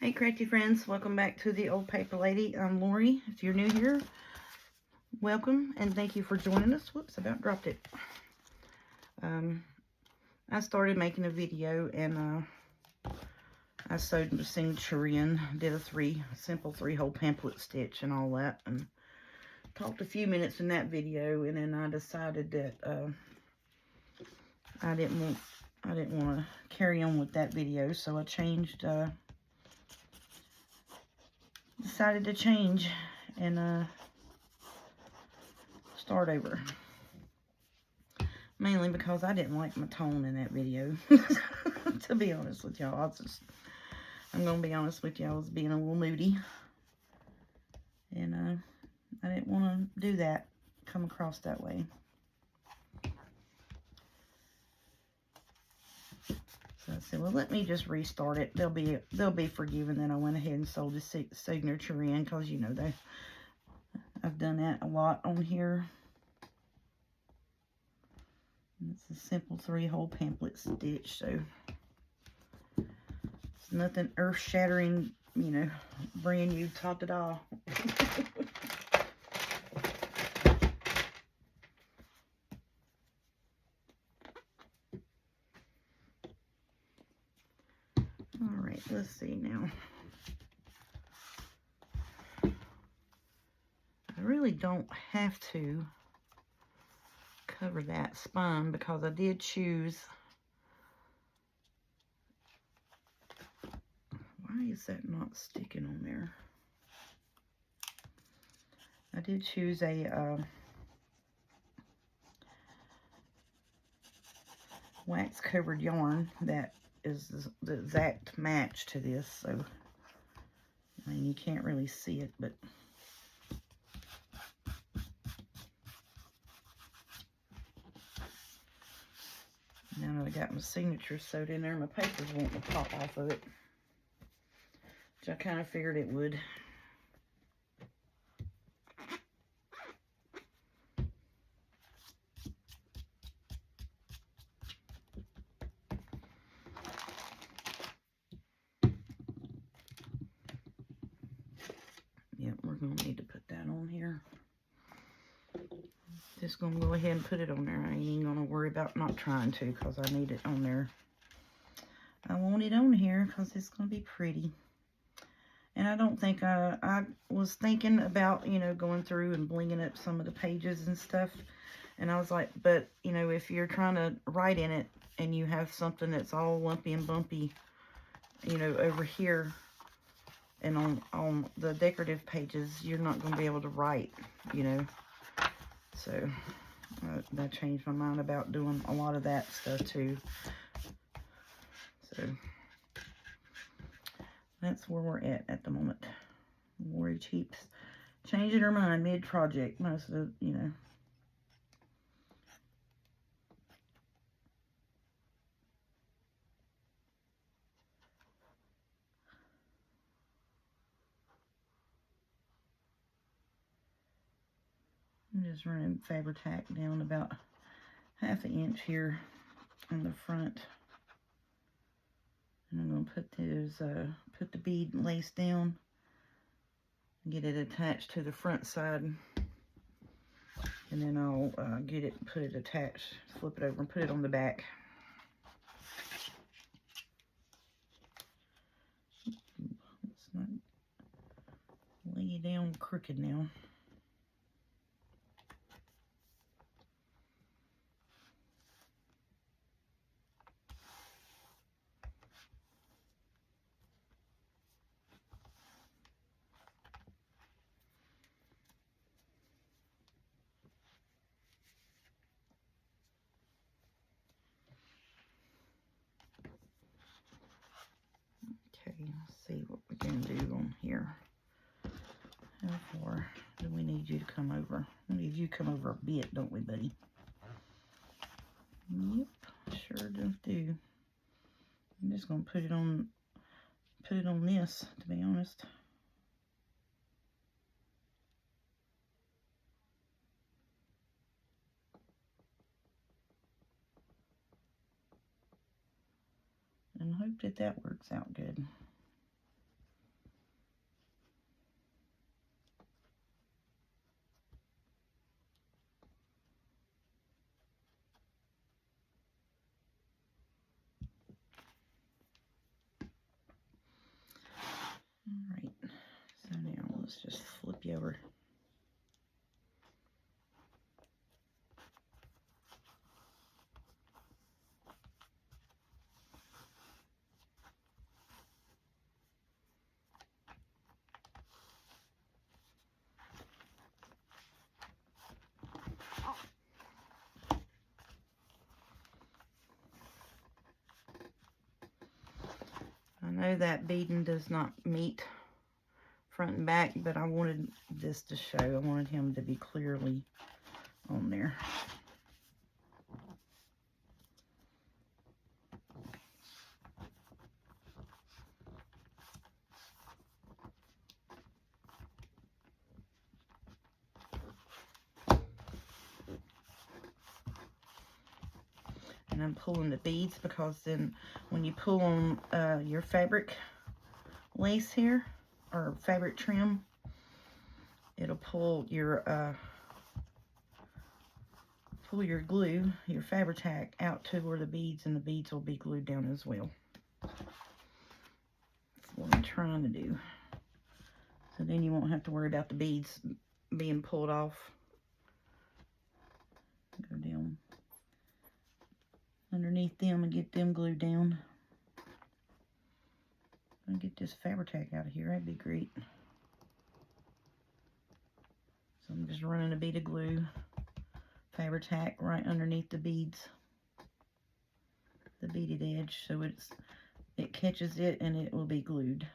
Hey crafty friends, welcome back to the Old Paper Lady. I'm Lori. If you're new here, welcome and thank you for joining us. Whoops, about dropped it. I started making a video and I sewed the signature in, did a simple three-hole pamphlet stitch and all that, and talked a few minutes in that video, and then I decided that I didn't want to carry on with that video, so I decided to change and start over. Mainly because I didn't like my tone in that video. To be honest with y'all, I'm gonna be honest with y'all, I was being a little moody, and I didn't want to do that, come across that way. So I said, well, let me just restart it. They'll be forgiven. Then I went ahead and sold the signature in, because you know I've done that a lot on here. It's a simple three-hole pamphlet stitch, so it's nothing earth-shattering, you know, brand new, top it all. All right, let's see now. I really don't have to cover that spine because I did choose. Why is that not sticking on there? I did choose a wax covered yarn that is the exact match to this, so I mean, you can't really see it, but now that I got my signature sewed in there, my paper's wanting to pop off of it, which I kind of figured it would. Yep, we're going to need to put that on here. Just going to go ahead and put it on there. I ain't even going to worry about not trying to, because I need it on there. I want it on here because it's going to be pretty. And I don't think I was thinking about, you know, going through and blinging up some of the pages and stuff. And I was like, but, you know, if you're trying to write in it and you have something that's all lumpy and bumpy, you know, over here and on the decorative pages, you're not going to be able to write, you know. So I changed my mind about doing a lot of that stuff too. So that's where we're at the moment. Lori keeps changing her mind mid-project, most of the, you know. I'm just running Fabri-Tac down about ½ inch here on the front. And I'm going to put put the bead lace down, get it attached to the front side, and then I'll put it attached, flip it over and put it on the back. Let's not lay it down crooked now. Okay, let's see what we can do on here. How far do we need you to come over? We need you to come over a bit, don't we, buddy? Yep, sure do. I'm just gonna put it on this, to be honest. And hope that works out good. know that beading does not meet front and back, but I wanted this to show. I wanted him to be clearly on there. And I'm pulling the beads because then when you pull on your fabric lace here, or fabric trim, it'll pull your glue, your Fabri-Tac, out to where the beads, and the beads will be glued down as well. That's what I'm trying to do. So then you won't have to worry about the beads being pulled off. Go down underneath them and get them glued down. I'm gonna get this Fabri-Tac out of here. That'd be great. So I'm just running a bead of glue, Fabri-Tac, right underneath the beads, the beaded edge, so it catches it and it will be glued.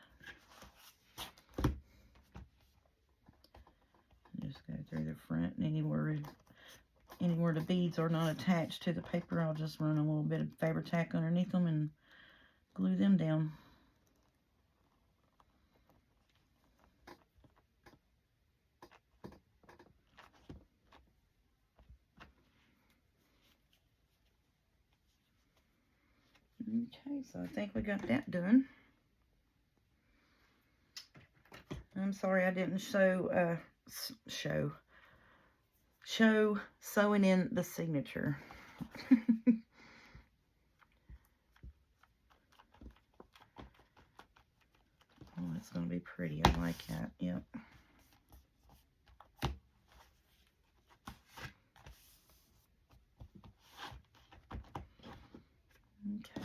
Just go through the front, and anywhere the beads are not attached to the paper, I'll just run a little bit of Fabri-Tac underneath them and glue them down. Okay, so I think we got that done. I'm sorry I didn't show sewing in the signature. Oh, it's going to be pretty. I like that. Yep. Okay.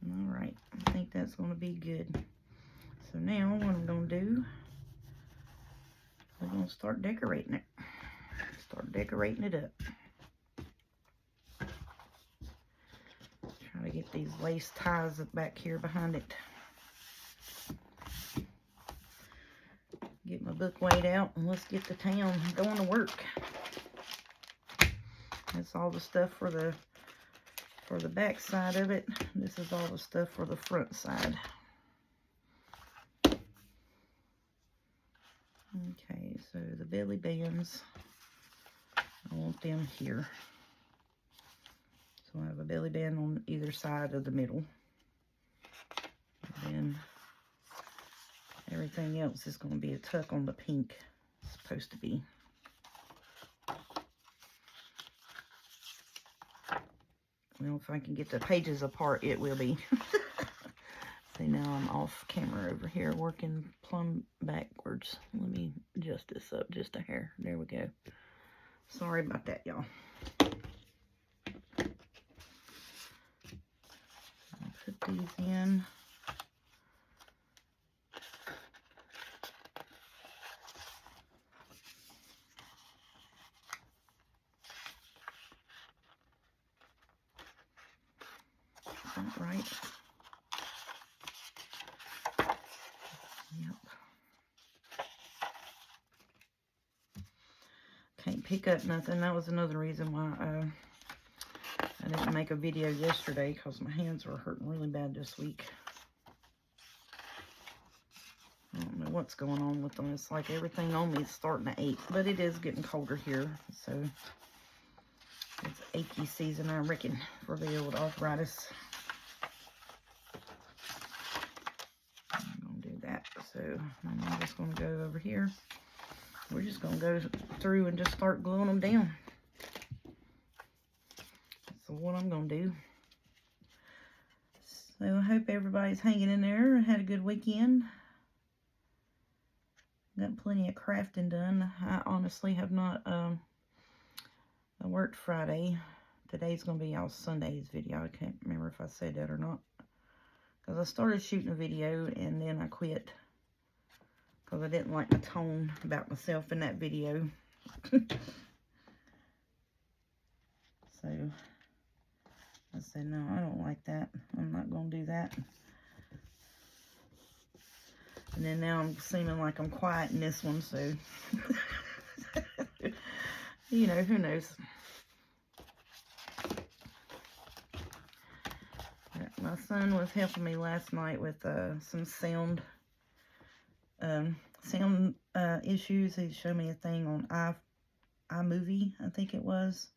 All right. I think that's going to be good. So now what I'm going to do, we're going to start decorating it. Start decorating it up. Try to get these lace ties back here behind it. Get my book weighed out, and let's get the town going to work. That's all the stuff for the back side of it. This is all the stuff for the front side. Okay, so the belly bands, I want them here. So I have a belly band on either side of the middle. And then everything else is going to be a tuck on the pink. It's supposed to be. Well, if I can get the pages apart, it will be. See, now I'm off camera over here working plumb backwards. Let me adjust this up just a hair. There we go. Sorry about that, y'all. I'll put these in. Is that right? Yep. Can't pick up nothing. That was another reason why I didn't make a video yesterday, because my hands were hurting really bad this week. I don't know what's going on with them. It's like everything on me is starting to ache, but it is getting colder here, so it's achy season, I reckon, for the old arthritis. I'm going to do that. So I'm just going to go over here. We're just going to go through and just start gluing them down. So what I'm going to do. So I hope everybody's hanging in there and had a good weekend. Got plenty of crafting done. I honestly have not, I worked Friday. Today's going to be y'all Sunday's video. I can't remember if I said that or not. Because I started shooting a video and then I quit. Because I didn't like the tone about myself in that video. So, I said, no, I don't like that. I'm not going to do that. And then now I'm seeming like I'm quiet in this one, so, you know, who knows. My son was helping me last night with some sound issues. He showed me a thing on iMovie, I think it was,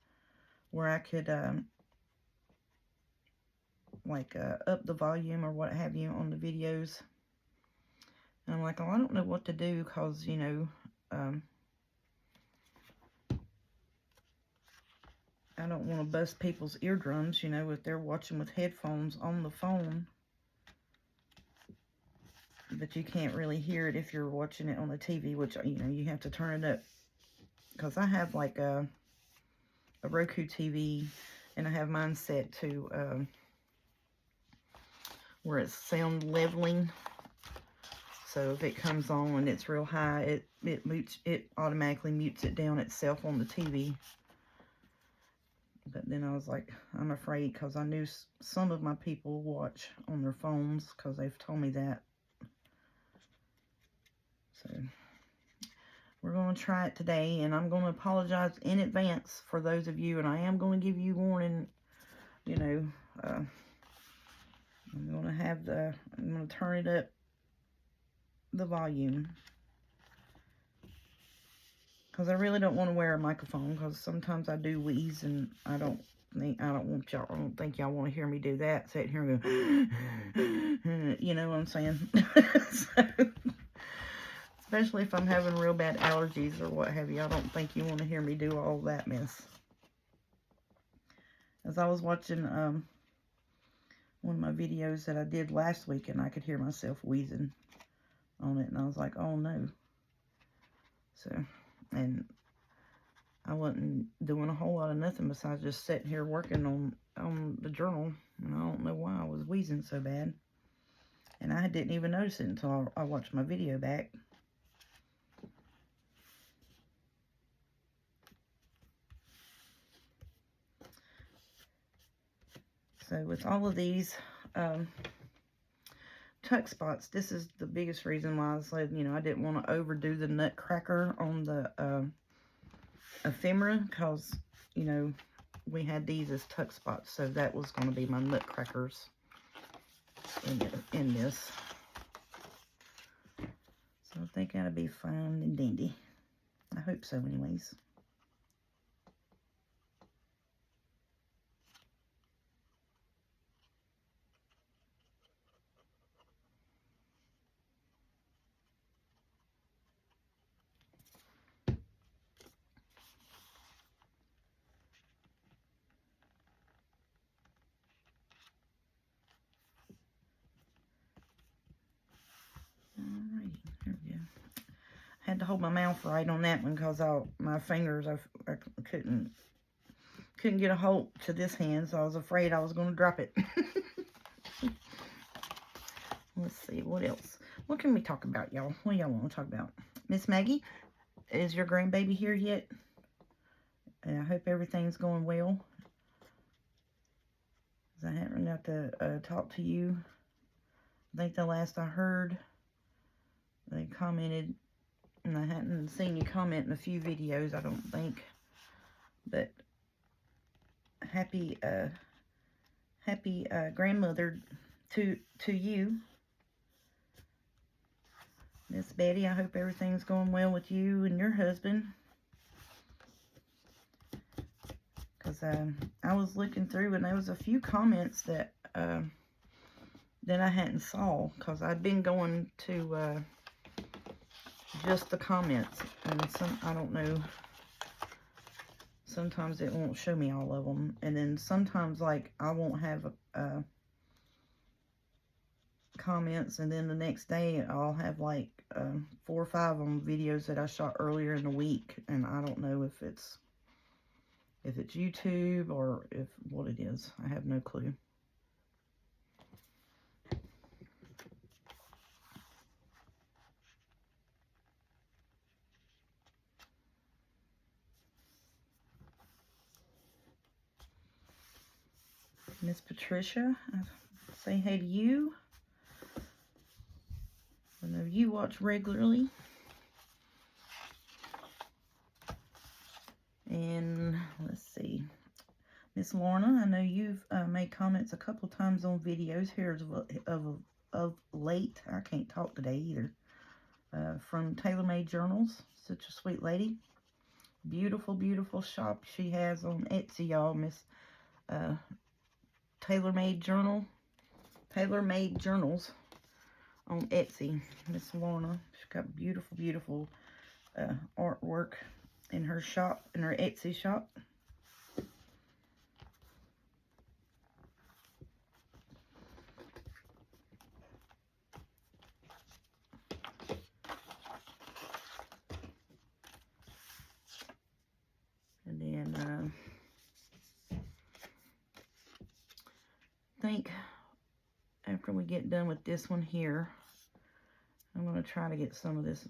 where I could up the volume or what have you on the videos. And I'm like, oh, I don't know what to do because, you know, I don't want to bust people's eardrums, you know, if they're watching with headphones on the phone. But you can't really hear it if you're watching it on the TV, which, you know, you have to turn it up. Because I have like a Roku TV, and I have mine set to where it's sound leveling. So if it comes on and it's real high, it automatically mutes it down itself on the TV. But then I was like, I'm afraid, because I knew some of my people watch on their phones, because they've told me that. So we're going to try it today, and I'm going to apologize in advance for those of you, and I am going to give you warning, you know. I'm going to turn it up, the volume, because I really don't want to wear a microphone, because sometimes I do wheeze, and I don't think y'all want to hear me do that, sit here and go, you know what I'm saying? So, especially if I'm having real bad allergies or what have you, I don't think you want to hear me do all that mess. As I was watching one of my videos that I did last week, and I could hear myself wheezing on it, and I was like, oh no. So, and I wasn't doing a whole lot of nothing besides just sitting here working on the journal, and I don't know why I was wheezing so bad. And I didn't even notice it until I watched my video back. So with all of these tuck spots, this is the biggest reason why I said, you know, I didn't want to overdo the nutcracker on the ephemera, because, you know, we had these as tuck spots, so that was going to be my nutcrackers in this. So I think that'll be fine and dandy. I hope so anyways. Alright, there we go. Had to hold my mouth right on that one, because my fingers, I couldn't get a hold to this hand, so I was afraid I was going to drop it. Let's see, what else? What can we talk about, y'all? What y'all want to talk about? Miss Maggie, is your grandbaby here yet? And I hope everything's going well. I haven't got to talk to you. I think the last I heard, they commented, and I hadn't seen you comment in a few videos, I don't think. But happy grandmother to you, Miss Betty. I hope everything's going well with you and your husband. Because I was looking through, and there was a few comments that I hadn't saw, because I'd been going to just the comments, and I don't know, sometimes it won't show me all of them, and then sometimes, like, I won't have comments, and then the next day I'll have like 4 or 5 on videos that I shot earlier in the week, and I don't know if it's YouTube or what it is. I have no clue. Miss Patricia, I say hey to you. I know you watch regularly. And let's see. Miss Lorna, I know you've made comments a couple times on videos here of late. I can't talk today either. From Tailor Made Journals. Such a sweet lady. Beautiful, beautiful shop she has on Etsy, y'all. Miss Tailor Made Journals on Etsy. Miss Lorna. She's got beautiful, beautiful artwork in her shop, in her Etsy shop. And then I think after we get done with this one here, I'm going to try to get some of this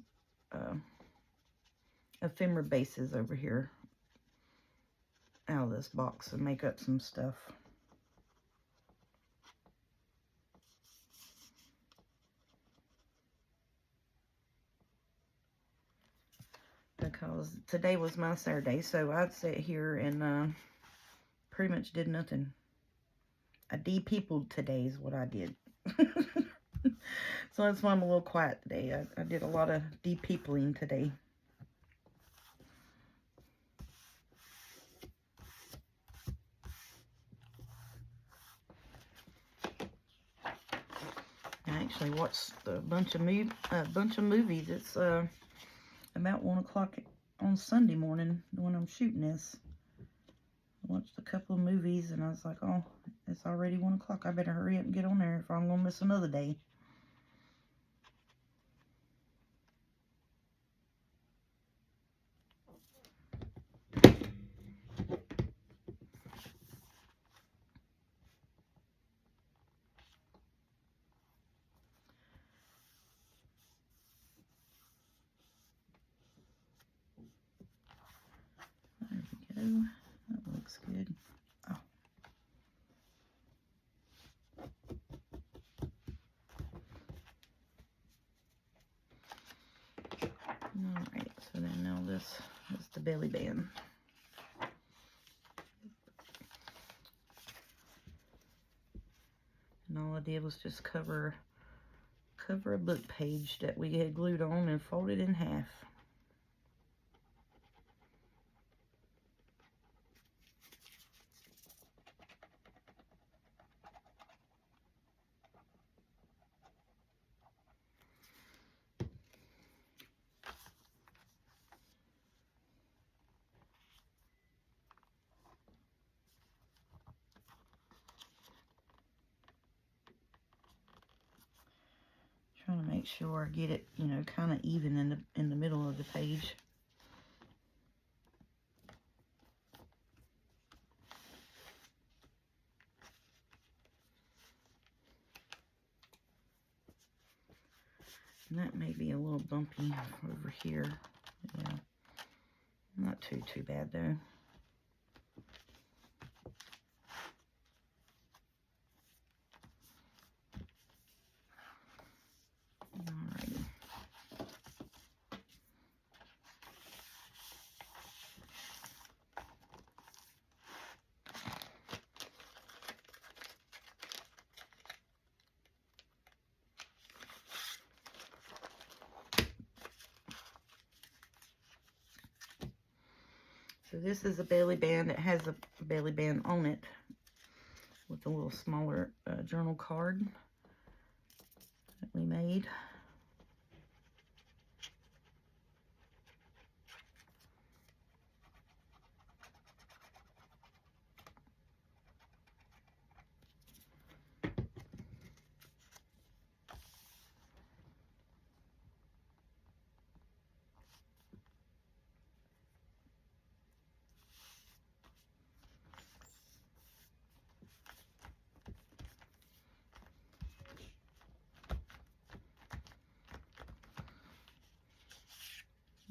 ephemera bases over here out of this box and make up some stuff. Because today was my Saturday, so I'd sit here and pretty much did nothing. I de-peopled today is what I did. So that's why I'm a little quiet today. I did a lot of de-peopling today. I actually watched a bunch of movies. It's about 1 o'clock on Sunday morning when I'm shooting this. I watched a couple of movies and I was like, oh, it's already 1 o'clock. I better hurry up and get on there if I'm going to miss another day. There we go. That looks good. Oh. Alright, so then now this is the belly band. And all I did was just cover a book page that we had glued on and folded in half. Trying to make sure I get it, you know, kind of even in the middle of the page. And that may be a little bumpy over here. Yeah, not too bad though. Alrighty. So this is a belly band. It has a belly band on it with a little smaller journal card that we made.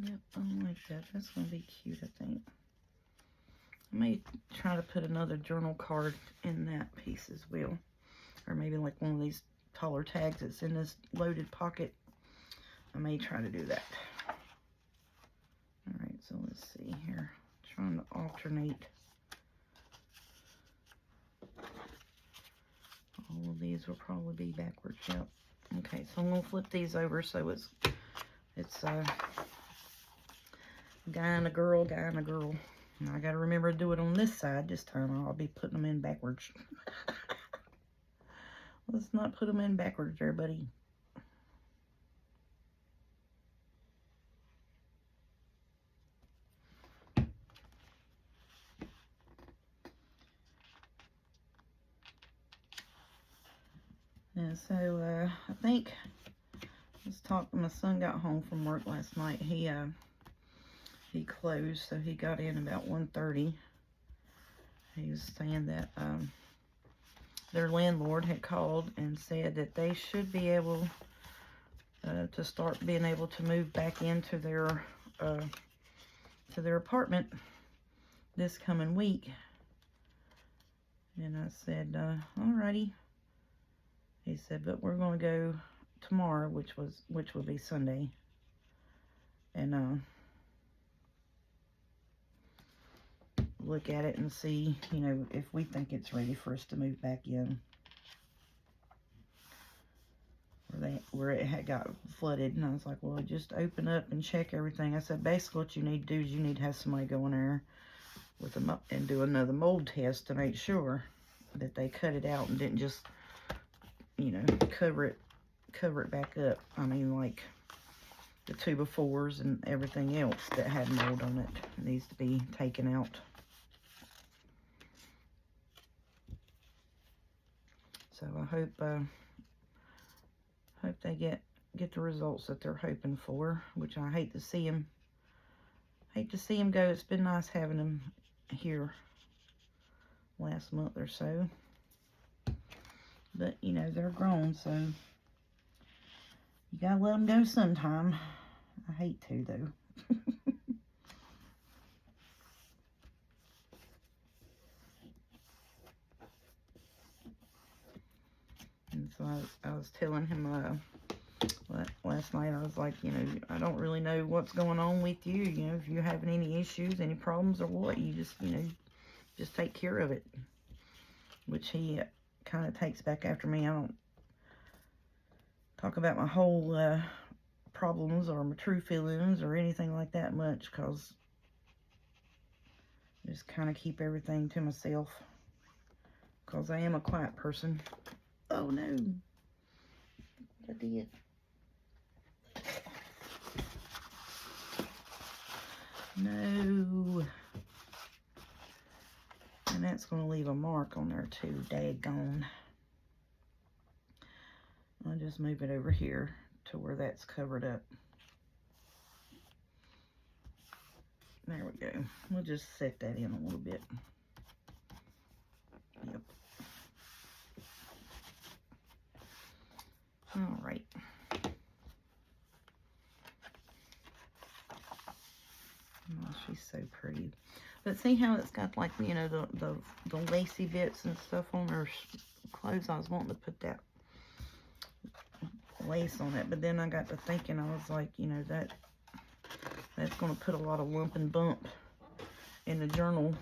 Yep, I like that. That's going to be cute, I think. I may try to put another journal card in that piece as well. Or maybe like one of these taller tags that's in this loaded pocket. I may try to do that. Alright, so let's see here. Trying to alternate. All of these will probably be backwards. Yep. Okay, so I'm going to flip these over so it's a guy and a girl, guy and a girl. And I got to remember to do it on this side this time. I'll be putting them in backwards. Let's not put them in backwards there, buddy. And so I think my son got home from work last night. He closed, so he got in about 1:30. He was saying that their landlord had called and said that they should be able to start being able to move back into their apartment this coming week. And I said, alrighty. He said, but we're going to go tomorrow, which would be Sunday, and look at it and see, you know, if we think it's ready for us to move back in. Where it had got flooded, and I was like, well, just open up and check everything. I said, basically what you need to do is you need to have somebody go in there with them and do another mold test to make sure that they cut it out and didn't just, you know, cover it back up. I mean, like the 2x4s and everything else that had mold on it needs to be taken out. So I hope they get the results that they're hoping for, which I hate to see them go. It's been nice having them here last month or so, but you know, they're grown, so you gotta let them go sometime. I hate to, though. And so I was telling him last night, I was like, you know, I don't really know what's going on with you. You know, if you're having any issues, any problems or what, you just, you know, just take care of it. Which he kind of takes back after me. I don't talk about my whole problems or my true feelings or anything like that much, because I just kind of keep everything to myself, because I am a quiet person. Oh no, I did. No. And that's going to leave a mark on there too, daggone. I'll just move it over here to where that's covered up. There we go. We'll just set that in a little bit. Yep. All right. Oh, she's so pretty. But see how it's got, like, you know, the lacy bits and stuff on her clothes. I was wanting to put that lace on it, but then I got to thinking, I was like, you know, that's going to put a lot of lump and bump in the journal,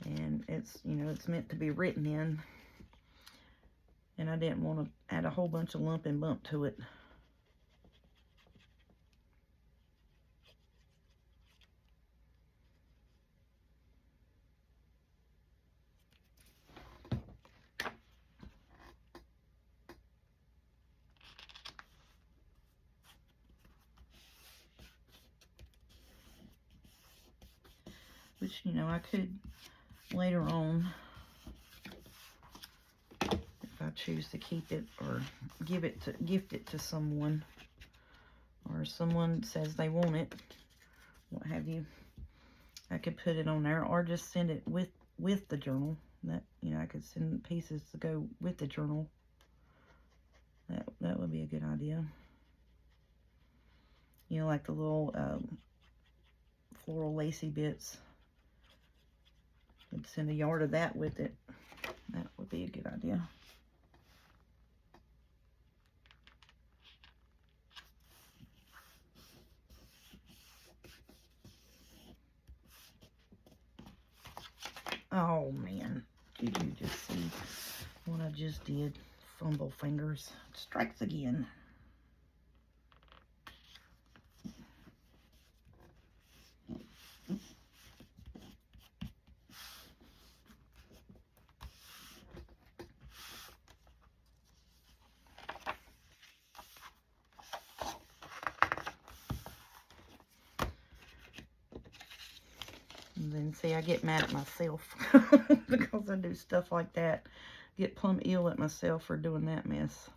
and it's, you know, it's meant to be written in, and I didn't want to add a whole bunch of lump and bump to it. Which, you know, I could later on, if I choose to keep it or gift it to someone, or someone says they want it, what have you, I could put it on there, or just send it with the journal. That, you know, I could send pieces to go with the journal. That would be a good idea. You know, like the little floral lacy bits. Could send a yard of that with it. That would be a good idea. Oh man, did you just see what I just did? Fumble fingers. Strikes again. And then see, I get mad at myself because I do stuff like that. Get plumb ill at myself for doing that mess.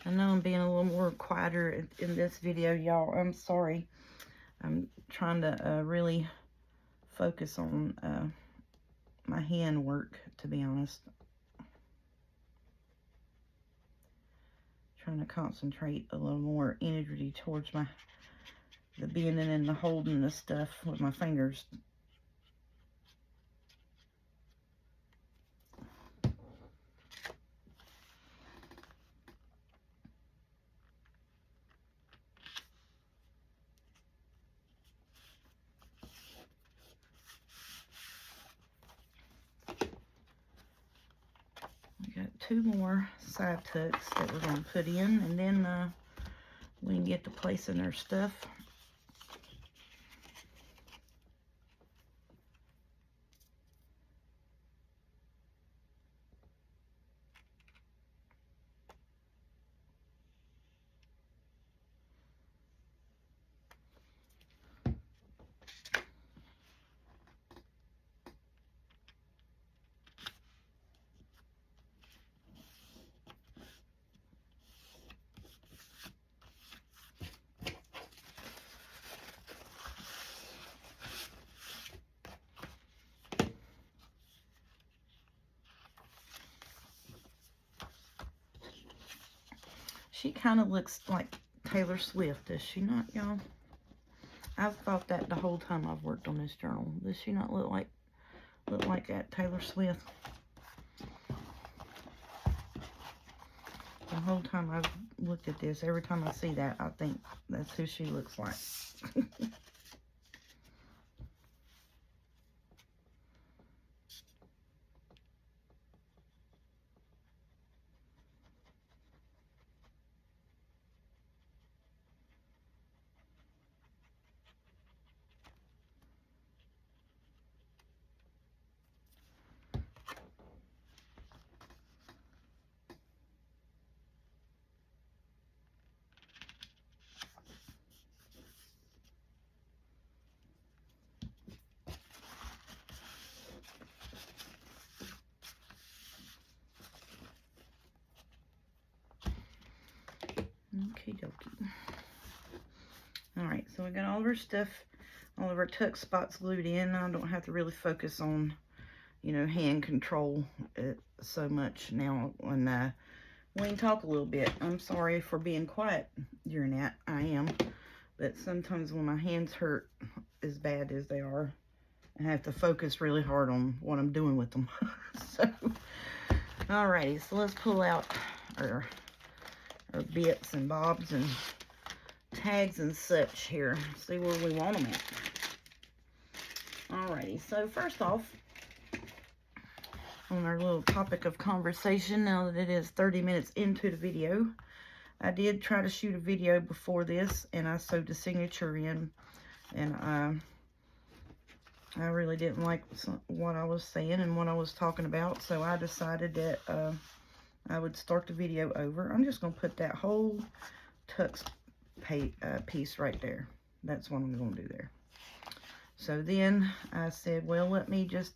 I know I'm being a little more quieter in this video, y'all. I'm sorry. I'm trying to really focus on my hand work, to be honest. Trying to concentrate a little more energy towards the bending and the holding the stuff with my fingers. We got 2 more side tucks that we're going to put in, and then we can get to placing their stuff. She kind of looks like Taylor Swift, does she not, y'all? I've thought that the whole time I've worked on this journal. Does she not look like that Taylor Swift? The whole time I've looked at this, every time I see that, I think that's who she looks like. Okie dokie. Alright, so we got all of our stuff, all of our tuck spots glued in. I don't have to really focus on, you know, hand control so much now. And we can talk a little bit. I'm sorry for being quiet during that. I am. But sometimes when my hands hurt as bad as they are, I have to focus really hard on what I'm doing with them. So, alrighty, so let's pull out our bits and bobs and tags and such here. See where we want them at. Alrighty, so first off, on our little topic of conversation, now that it is 30 minutes into the video, I did try to shoot a video before this, and I sewed the signature in, and I really didn't like what I was saying and what I was talking about, so I decided that I would start the video over. I'm just going to put that whole tux piece right there. That's what I'm going to do there. So then I said, well, let me just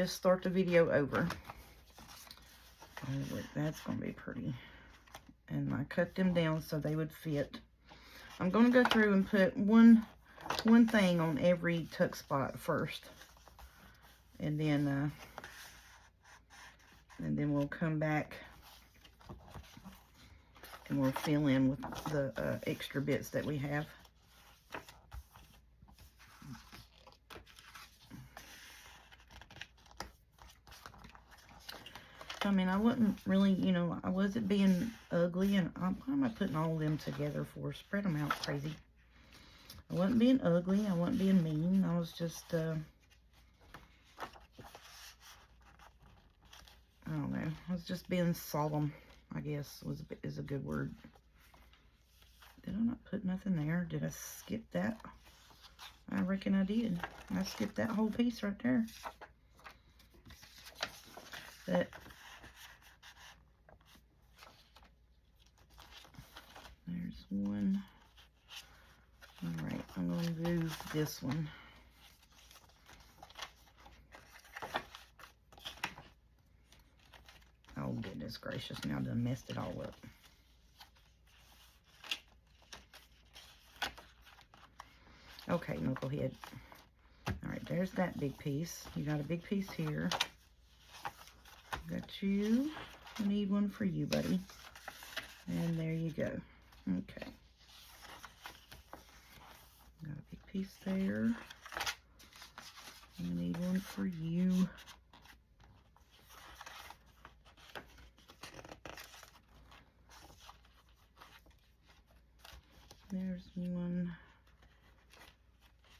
start the video over. Oh, that's going to be pretty. And I cut them down so they would fit. I'm going to go through and put one thing on every tuck spot first. And then we'll come back and we'll fill in with the extra bits that we have. I mean, I wasn't really, you know, I wasn't being ugly, and why am I putting all of them together for? Spread them out crazy. I wasn't being ugly. I wasn't being mean. I was just, I don't know. I was just being solemn, I guess, is a good word. Did I not put nothing there? Did I skip that? I reckon I did. I skipped that whole piece right there. But there's one. All right, I'm going to move this one. Oh, goodness gracious. Now I done messed it all up. Okay, knucklehead. All right, there's that big piece. You got a big piece here. Got you. I need one for you, buddy. And there you go. Okay. Got a big piece there. I need one for you. There's one.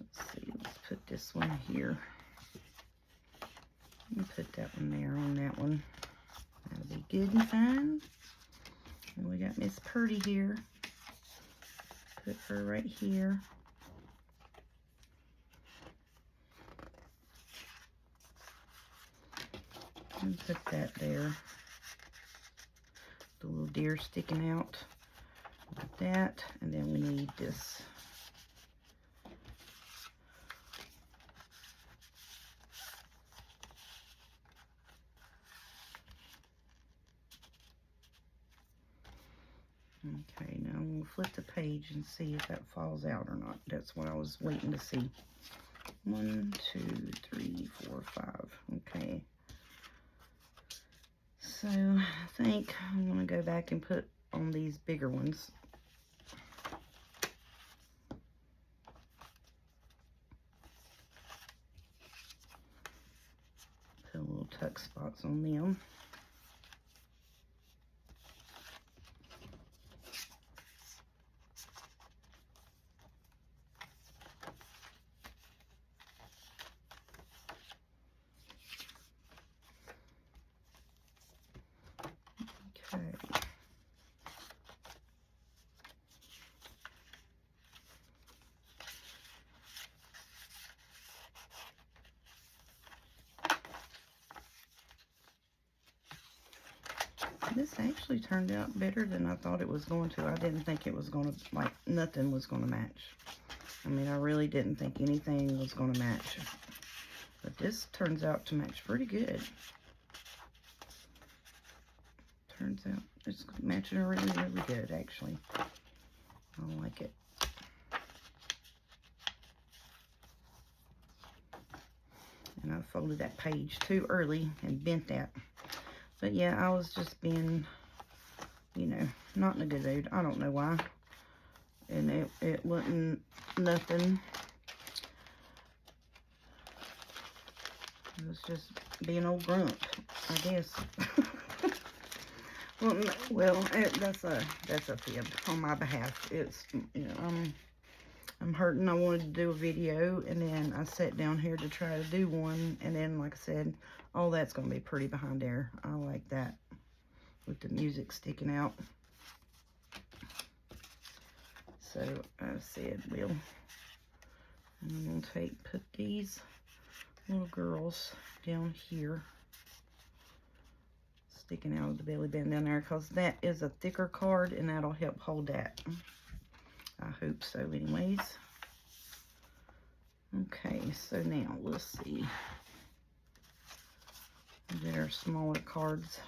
Let's see, let's put this one here. Let me put that one there on that one. That'll be good and fine. And we got Miss Purdy here. Put her right here. And put that there. The little deer sticking out. Like that. And then we need this. Okay, now we'll flip the page and see if that falls out or not. That's what I was waiting to see. 1, 2, 3, 4, 5. Okay. So I think I'm going to go back and put on these bigger ones. Put little tuck spots on them. Okay. This actually turned out better than I thought it was going to. I didn't think it was going to, like, nothing was going to match. I mean, I really didn't think anything was going to match. But this turns out to match pretty good. Turns out it's matching really, really good, actually. I like it. And I folded that page too early and bent that. But yeah, I was just being, you know, not in a good mood. I don't know why. And it wasn't nothing. It was just being old grump, I guess. Well, no, that's a fib on my behalf. It's, you know, I'm hurting. I wanted to do a video, and then I sat down here to try to do one, and then, like I said, all that's going to be pretty behind there. I like that with the music sticking out. So I said, well, I'm going to put these little girls down here. sticking out of the belly band down there, because that is a thicker card and that'll help hold that. I hope so anyways. Okay, so now let's see. Get our smaller cards.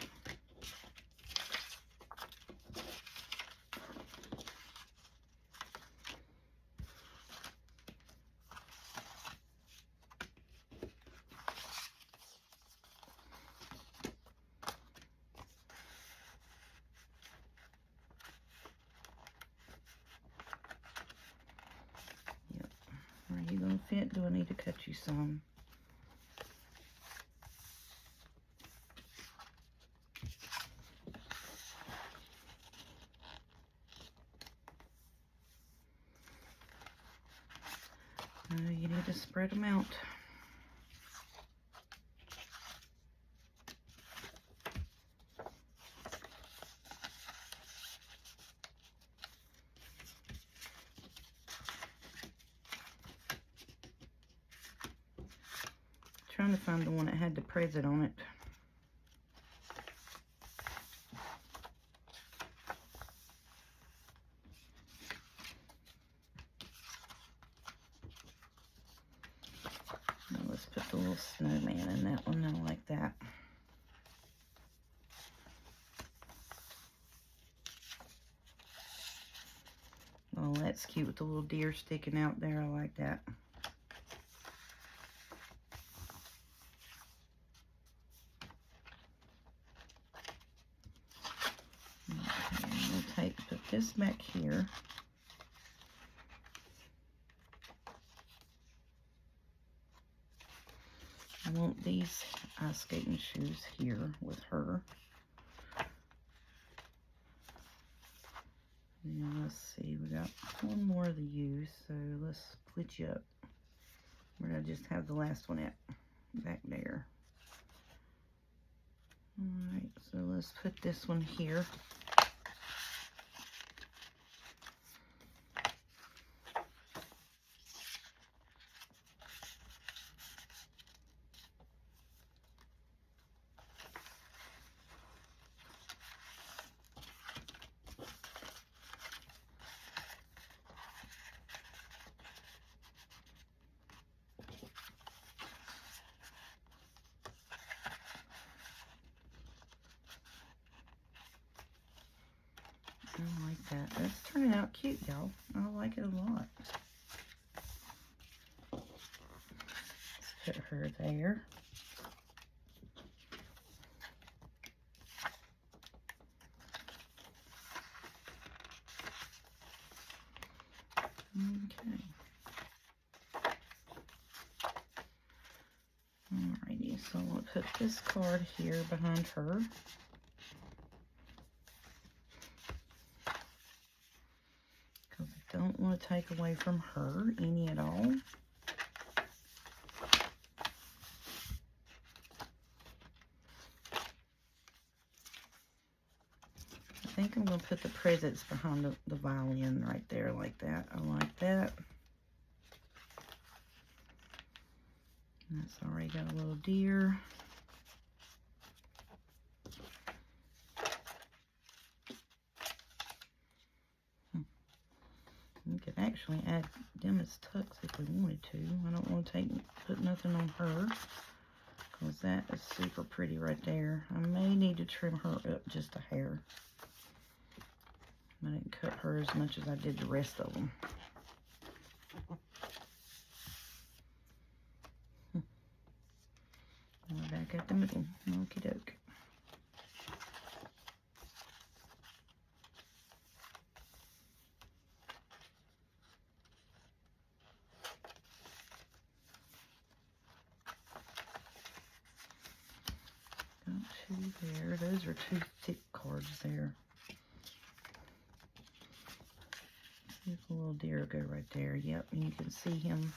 Are you gonna fit? Do I need to cut you some? You need to spread them out. Trying to find the one that had the present on it. Now let's put the little snowman in that one. I like that. Oh, that's cute with the little deer sticking out there. I like that. Put this back here. I want these ice skating shoes here with her. Now let's see, we got one more of the U's, so let's split you up. We're gonna just have the last one at back there. Alright, so let's put this one here. I like that. That's turning out cute, y'all. I like it a lot. Let's put her there. Okay. Alrighty, so I'm going to put this card here behind her. Don't want to take away from her any at all. I think I'm going to put the presents behind the violin right there like that. I like that. And that's already got a little deer. We could actually add them as tucks if we wanted to. I don't want to put nothing on her, because that is super pretty right there. I may need to trim her up just a hair. I didn't cut her as much as I did the rest of them. We're back at the middle. Okie doke. Two there. Those are two thick cards there. There's a little deer go right there. Yep, and you can see him.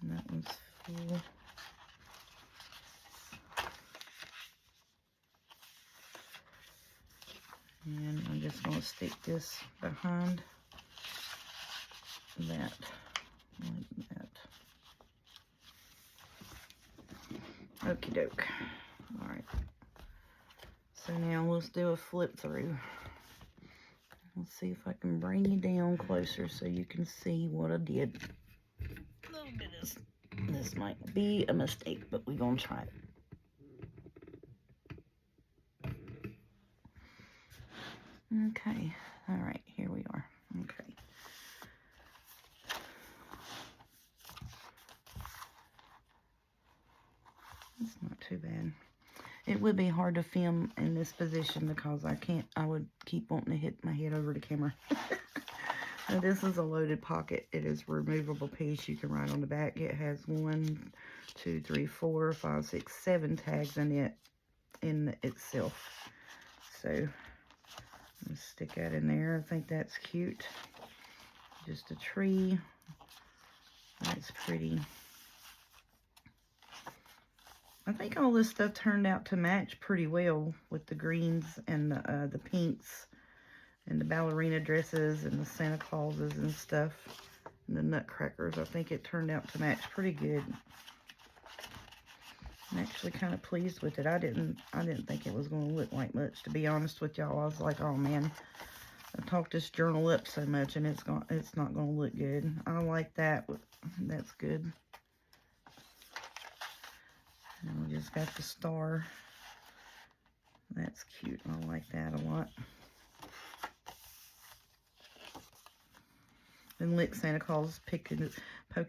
And that one's full. And I'm just going to stick this behind that, like that. Okie doke. Alright. So now let's do a flip through. Let's see if I can bring you down closer so you can see what I did. A little bit of this might be a mistake, but we're gonna try it. Okay, all right, here we are. Okay. It's not too bad. It would be hard to film in this position because I would keep wanting to hit my head over the camera. Now this is a loaded pocket. It is a removable piece. You can write on the back. It has 1, 2, 3, 4, 5, 6, 7 tags in itself. So I'm gonna stick that in there. I think that's cute. Just a tree. That's pretty. I think all this stuff turned out to match pretty well with the greens and the pinks and the ballerina dresses and the Santa Clauses and stuff and the nutcrackers. I think it turned out to match pretty good. I'm actually kind of pleased with it. I didn't think it was going to look like much, to be honest with y'all. I was like, oh man, I talked this journal up so much and it's not going to look good. I like that. That's good. And we just got the star. That's cute. I like that a lot. And look, Santa Claus poking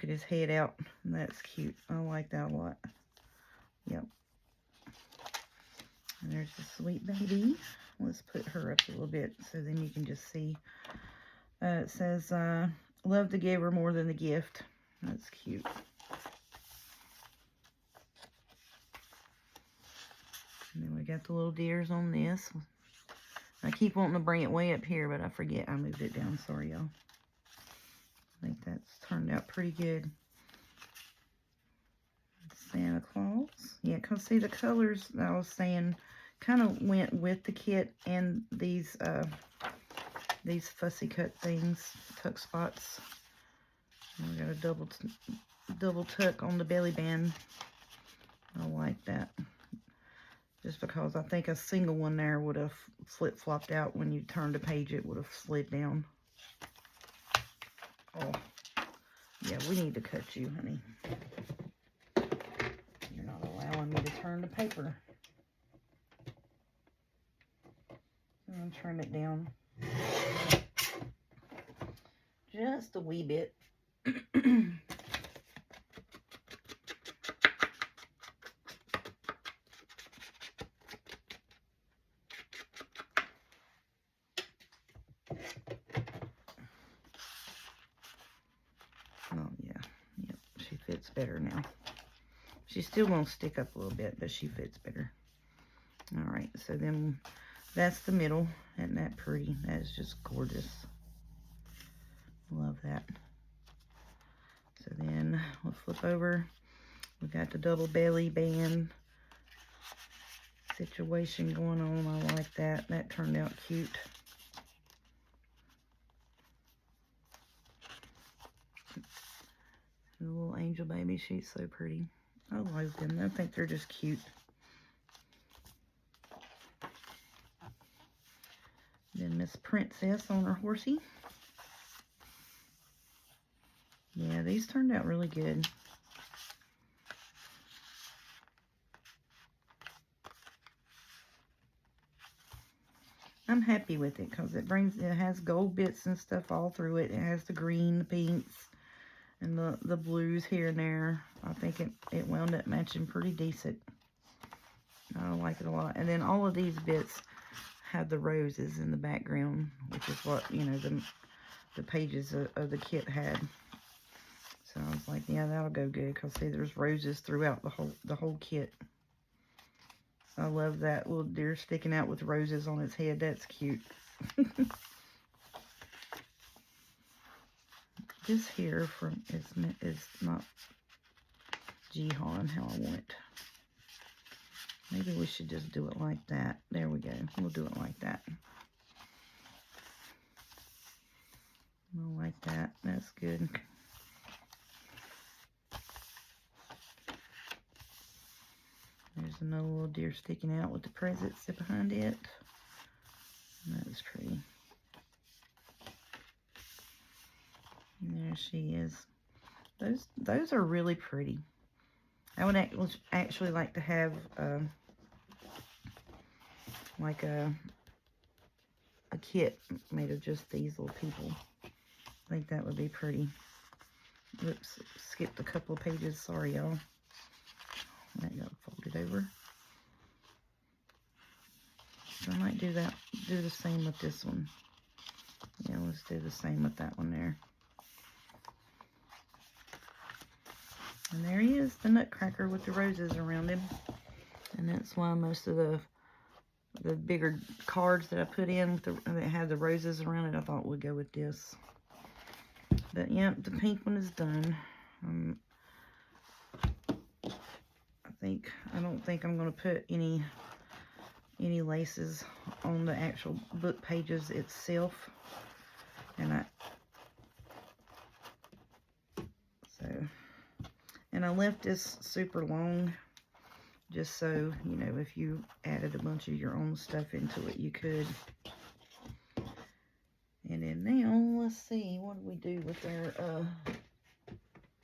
his head out. And that's cute. I like that a lot. Yep. And there's the sweet baby. Let's put her up a little bit so then you can just see. It says, love the giver more than the gift. That's cute. And then we got the little deers on this. I keep wanting to bring it way up here, but I forget I moved it down. Sorry, y'all. I think that's turned out pretty good. Santa Claus. Yeah, because see the colors that I was saying kind of went with the kit and these fussy cut things, tuck spots. And we got a double tuck on the belly band. I like that. Just because I think a single one there would have flip-flopped out when you turned the page, it would have slid down. Oh, yeah, we need to cut you, honey. You're not allowing me to turn the paper. I'm going to trim it down just a wee bit. Oh, yeah. Yep, she fits better now. She's still going to stick up a little bit, but she fits better. All right, so then that's the middle. Isn't that pretty? That is just gorgeous. Love that. So then we'll flip over. We got the double belly band situation going on. I like that. That turned out cute. The little angel baby, she's so pretty. I like them. I think they're just cute. Then Miss Princess on her horsey. Yeah, these turned out really good. I'm happy with it because it has gold bits and stuff all through it. It has the green, the pinks, and the blues here and there. I think it wound up matching pretty decent. I like it a lot. And then all of these bits have the roses in the background, which is what, you know, the pages of the kit had. So I was like, yeah, that'll go good because see, there's roses throughout the whole kit. I love that little deer sticking out with roses on its head. That's cute. This here is not Jihan how I want it. Maybe we should just do it like that. There we go. We'll do it like that. I like that. That's good. There's another little deer sticking out with the presents behind it. And that was pretty. And there she is. Those are really pretty. I would actually like to have like a kit made of just these little people. I think that would be pretty. Oops, skipped a couple of pages. Sorry, y'all. That got folded over. So I might do the same with this one. Yeah, let's do the same with that one there. And there he is, the nutcracker with the roses around him. And that's why most of the bigger cards that I put in with that had the roses around it, I thought would go with this. But yeah, the pink one is done. I don't think I'm going to put any laces on the actual book pages itself. And I left this super long just so, you know, if you added a bunch of your own stuff into it, you could. And then now, let's see, what do we do with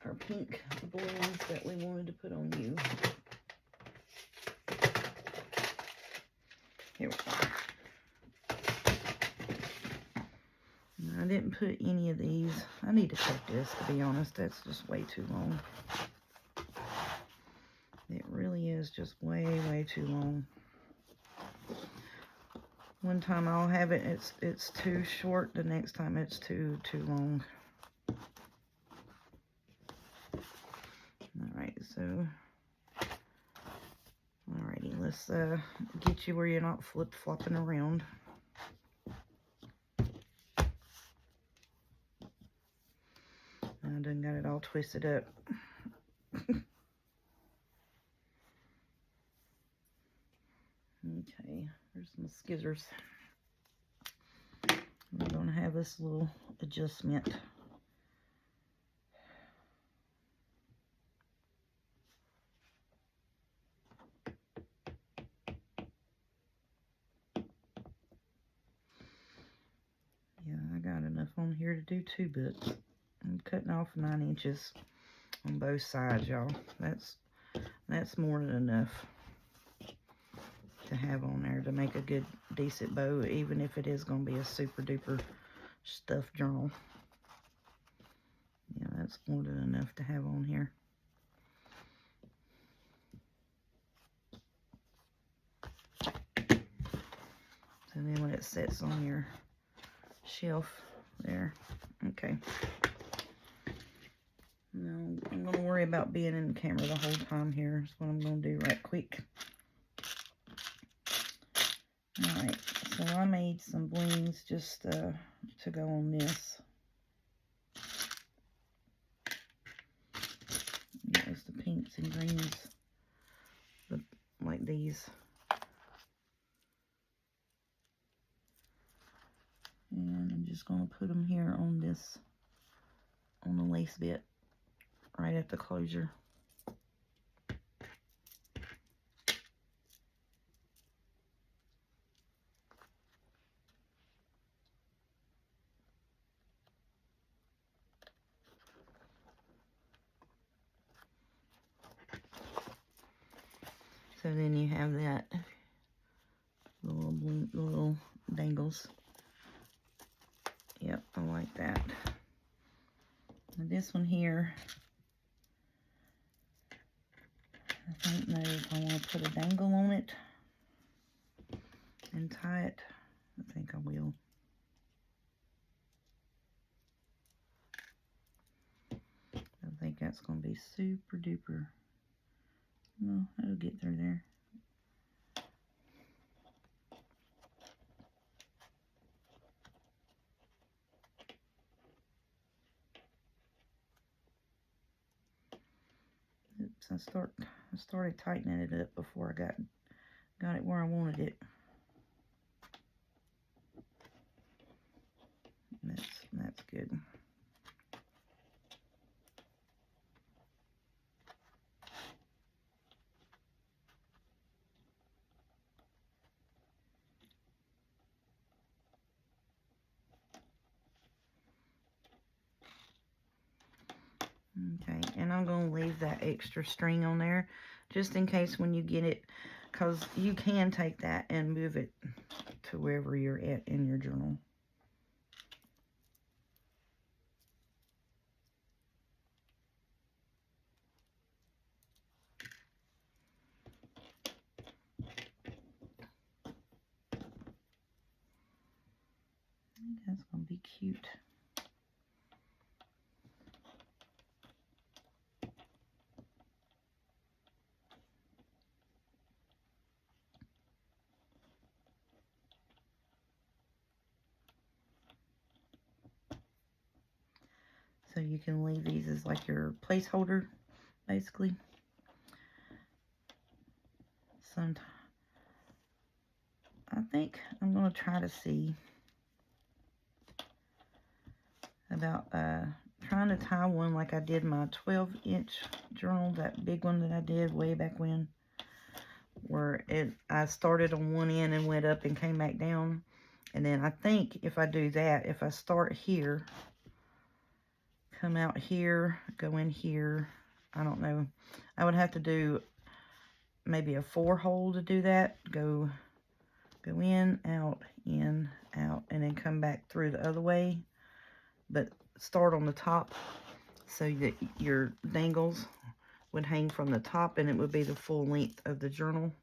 our pink balloons that we wanted to put on you? Here we go. I didn't put any of these. I need to cut this, to be honest. That's just way too long. It really is just way, way too long. One time I'll have it, it's too short. The next time it's too long. Alright, so... Alrighty, let's get you where you're not flip-flopping around. I done got it all twisted up. Okay, here's some scissors. We're going to have this little adjustment. Yeah, I got enough on here to do 2 books. I'm cutting off 9 inches on both sides, y'all. That's more than enough to have on there to make a good, decent bow, even if it is going to be a super duper stuffed journal. Yeah, that's more than enough to have on here. So then when it sits on your shelf there, okay. Now I'm going to worry about being in the camera the whole time here. That's what I'm going to do right quick. Alright, so I made some blings just to go on this. There's the pinks and greens, like these. And I'm just going to put them here on this, on the lace bit, right at the closure. So then you have that, the little dangles. Yep, I like that. And this one here, I don't know if I want to put a dangle on it and tie it. I think I will. I think that's going to be super duper. No, it'll get through there. Oops, I started tightening it up before I got it where I wanted it. That's good. And I'm going to leave that extra string on there just in case when you get it, because you can take that and move it to wherever you're at in your journal. That's going to be cute. So you can leave these as like your placeholder, basically. Sometimes I think I'm going to try to see about trying to tie one like I did my 12-inch journal, that big one that I did way back when, where I started on one end and went up and came back down. And then I think if I do that, if I start here, come out here, go in here, I don't know, I would have to do maybe a 4-hole to do that. Go in, out, and then come back through the other way. But start on the top so that your dangles would hang from the top, and it would be the full length of the journal.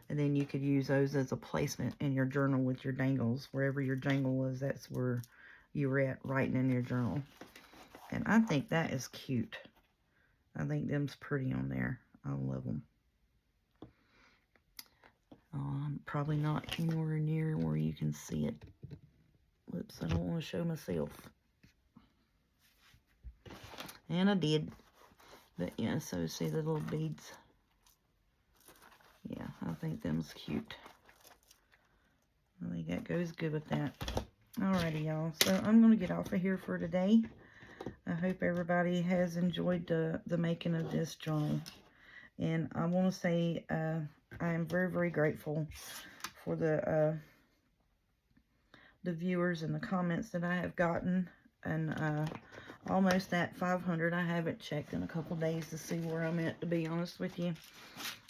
And then you could use those as a placement in your journal with your dangles. Wherever your dangle is, that's where you were at writing in your journal. And I think that is cute. I think them's pretty on there. I love them. Probably not anywhere near where you can see it. Whoops, I don't want to show myself. And I did. But yeah, so see the little beads. Yeah, I think them's cute. I think that goes good with that. Alrighty, y'all. So I'm going to get off of here for today. I hope everybody has enjoyed the making of this journal. And I want to say I am very, very grateful for the viewers and the comments that I have gotten. And almost at 500. I haven't checked in a couple days to see where I'm at, to be honest with you.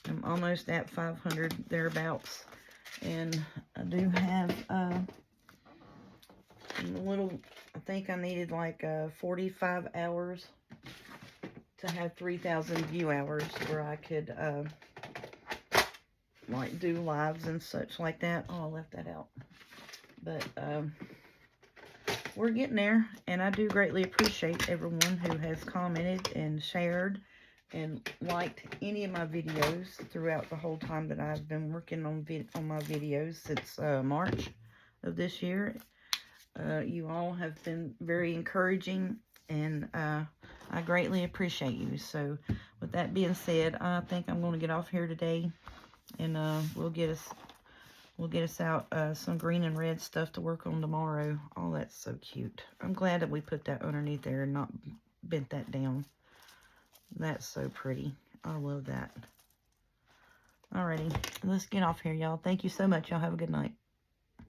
I'm almost at 500 thereabouts. And I do have a little, I think I needed like 45 hours to have 3,000 view hours where I could like do lives and such like that. Oh, I left that out. But we're getting there, and I do greatly appreciate everyone who has commented and shared and liked any of my videos throughout the whole time that I've been working on my videos since March of this year. You all have been very encouraging, and I greatly appreciate you. So with that being said, I think I'm going to get off here today, and we'll get us out some green and red stuff to work on tomorrow. Oh, that's so cute. I'm glad that we put that underneath there and not bent that down. That's so pretty. I love that. Alrighty, let's get off here, y'all. Thank you so much. Y'all have a good night.